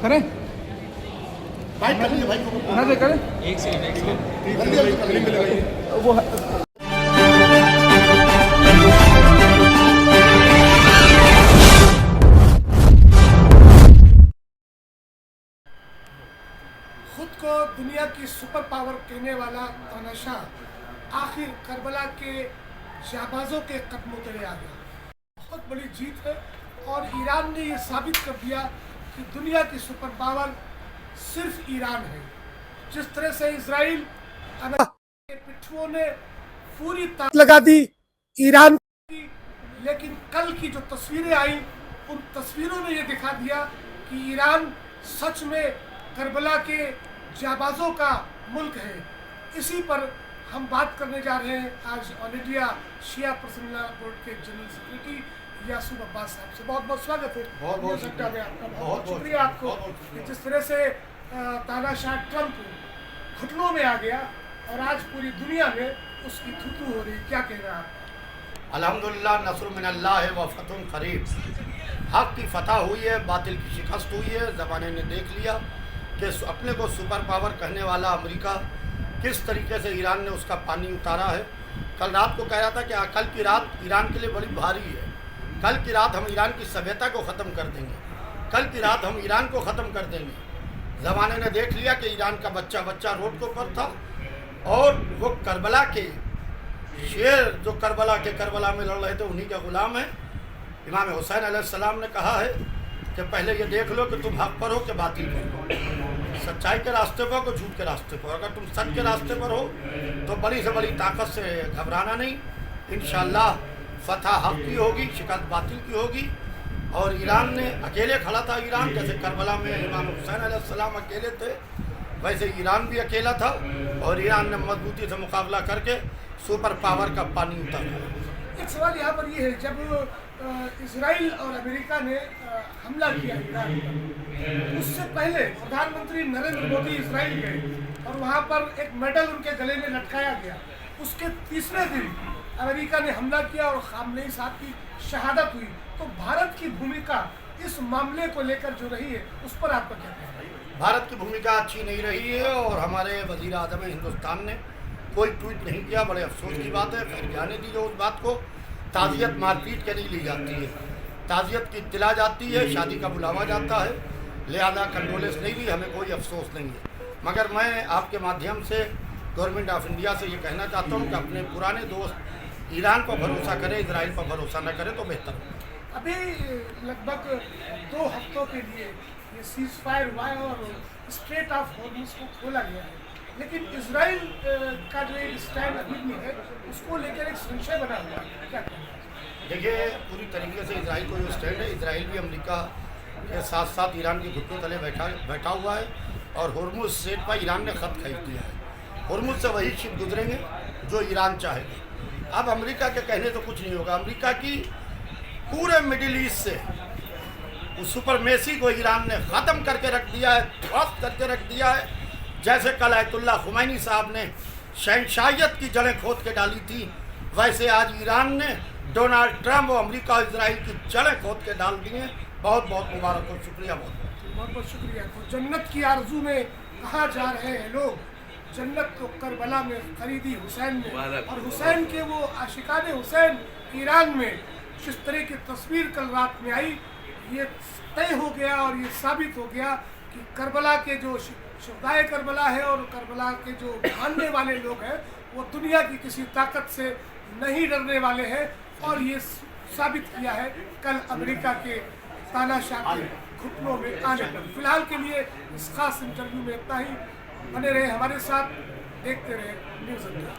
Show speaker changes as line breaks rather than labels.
करें
भाई करेंगे भाई
ना दे करें
एक सेकंड
वो
खुद को दुनिया की सुपर पावर कहने वाला तानाशाह आखिर करबला के जाबाजों के कदमों तले आ गया। बहुत बड़ी जीत है और ईरान ने ये साबित कर दिया कि दुनिया की सुपर पावर सिर्फ ईरान है। जिस तरह से इजराइल के पिट्ठुओं ने पूरी ताकत लगा दी ईरान की, लेकिन कल की जो तस्वीरें आई उन तस्वीरों ने ये दिखा दिया कि ईरान सच में करबला के जाबाजों का मुल्क है। इसी पर हम बात करने जा रहे हैं आज ऑल इंडिया शिया पर्सनल बोर्ड के जनरल सेक्रेटरी यासूब अब्बास साहब से। बहुत बहुत स्वागत है।
बहुत बहुत
सट्टा में आपका बहुत शुक्रिया आपको कि जिस तरह से तानाशाह ट्रंप घुटनों में आ गया और आज पूरी दुनिया में उसकी थूथू हो रही, क्या कह रहे हैं आप?
अल्हम्दुलिल्लाह नस्र मिनल्लाह व फतहुन करीब। हक की फतह हुई है, बातिल की शिकस्त हुई है। ज़माने ने देख लिया कि अपने को सुपर पावर कहने वाला अमेरिका किस तरीके से ईरान ने उसका पानी उतारा है। कल रात को कह रहा था कि कल की रात ईरान के लिए बड़ी भारी है। कल की रात हम ईरान की सभ्यता को ख़त्म कर देंगे, कल की रात हम ईरान को ख़त्म कर देंगे। ज़माने ने देख लिया कि ईरान का बच्चा बच्चा रोड के ऊपर था और वो करबला के शेर जो करबला में लड़ रहे थे उन्हीं के ग़ुलाम हैं। इमाम हुसैन अलैहिस्सलाम ने कहा है कि पहले ये देख लो कि तुम हक पर हो कि बातिल पर हो, सच्चाई के रास्ते पर हो कि झूठ के रास्ते पर। अगर तुम सच के रास्ते पर हो तो बड़ी से बड़ी ताकत से घबराना नहीं। इंशाअल्लाह फतह हक की होगी, शिकस्त बातिल की होगी। और ईरान ने अकेले खड़ा था। ईरान जैसे करबला में इमाम हुसैन अलैहिस्सलाम अकेले थे, वैसे ईरान भी अकेला था और ईरान ने मजबूती से मुकाबला करके सुपर पावर का पानी उतारा।
एक सवाल यहाँ पर ये है, जब इजराइल और अमेरिका ने हमला किया ईरान पर, उससे पहले प्रधानमंत्री नरेंद्र मोदी इजराइल गए और वहाँ पर एक मेडल उनके गले में लटकाया गया। उसके तीसरे दिन अमेरिका ने हमला किया और खामनेई साहब की शहादत हुई। तो भारत की भूमिका इस मामले को लेकर जो रही है उस पर आपका क्या कहना है?
भारत की भूमिका अच्छी नहीं रही है और हमारे वज़ीर आज़म हिंदुस्तान ने कोई ट्वीट नहीं किया। बड़े अफसोस की बात है। फिर जाने दीजिए उस बात को। ताज़ियत मारपीट के नहीं ली जाती है, ताज़ियत की इत्तला जाती है, शादी का बुलावा जाता है। लिहाजा कंडोलेंस नहीं दी, हमें कोई अफसोस नहीं है। मगर मैं आपके माध्यम से गवर्नमेंट ऑफ इंडिया से ये कहना चाहता हूँ कि अपने पुराने दोस्त ईरान पर भरोसा करें, इजराइल पर भरोसा न करें तो बेहतर हो।
अभी लगभग 2 हफ्तों के लिए ये सीज फायर हुआ है और स्ट्रेट ऑफ हॉर्मुज़ को खोला गया है, लेकिन इजराइल का जो एक स्टैंड अभी भी है उसको लेकर एक संशय बना हुआ है, क्या कहना है?
देखिए, पूरी तरीके से इजराइल को जो स्टैंड है, इजराइल भी अमेरिका के साथ साथ ईरान के घुटनों तले बैठा हुआ है और हॉर्मुज़ स्ट्रेट पर ईरान ने ख़त खींच दिया है। हॉर्मुज़ से वही शिप गुजरेंगे जो ईरान चाहेगा। अब अमेरिका के कहने तो कुछ नहीं होगा। अमेरिका की पूरे मिडिल ईस्ट से उस सुपरमेसी को ईरान ने ख़त्म करके रख दिया है, ध्वस्त करके रख दिया है। जैसे कल आयतुल्लाह खुमैनी साहब ने शहंशाहियत की जड़ें खोद के डाली थी, वैसे आज ईरान ने डोनाल्ड ट्रंप और अमेरिका और इजराइल की जड़ें खोद के डाल दी हैं। बहुत बहुत मुबारक हो, शुक्रिया। बहुत
बहुत शुक्रिया। तो जन्नत की आरजू में कहाँ जा रहे हैं लोग? जन्नत तो करबला में खरीदी हुसैन ने, और हुसैन के वो आशिकाने हुसैन ईरान में जिस तरह की तस्वीर कल रात में आई, ये तय हो गया और ये साबित हो गया कि करबला के जो शुहदाए करबला है और करबला के जो मानने वाले लोग हैं वो दुनिया की किसी ताकत से नहीं डरने वाले हैं। और ये साबित किया है कल अमेरिका के तानाशाह के घुटनों में आने पर। फिलहाल के लिए इस खास इंटरव्यू में इतना ही। बने रहे हमारे साथ, देखते रहे न्यूज़ इंडिया।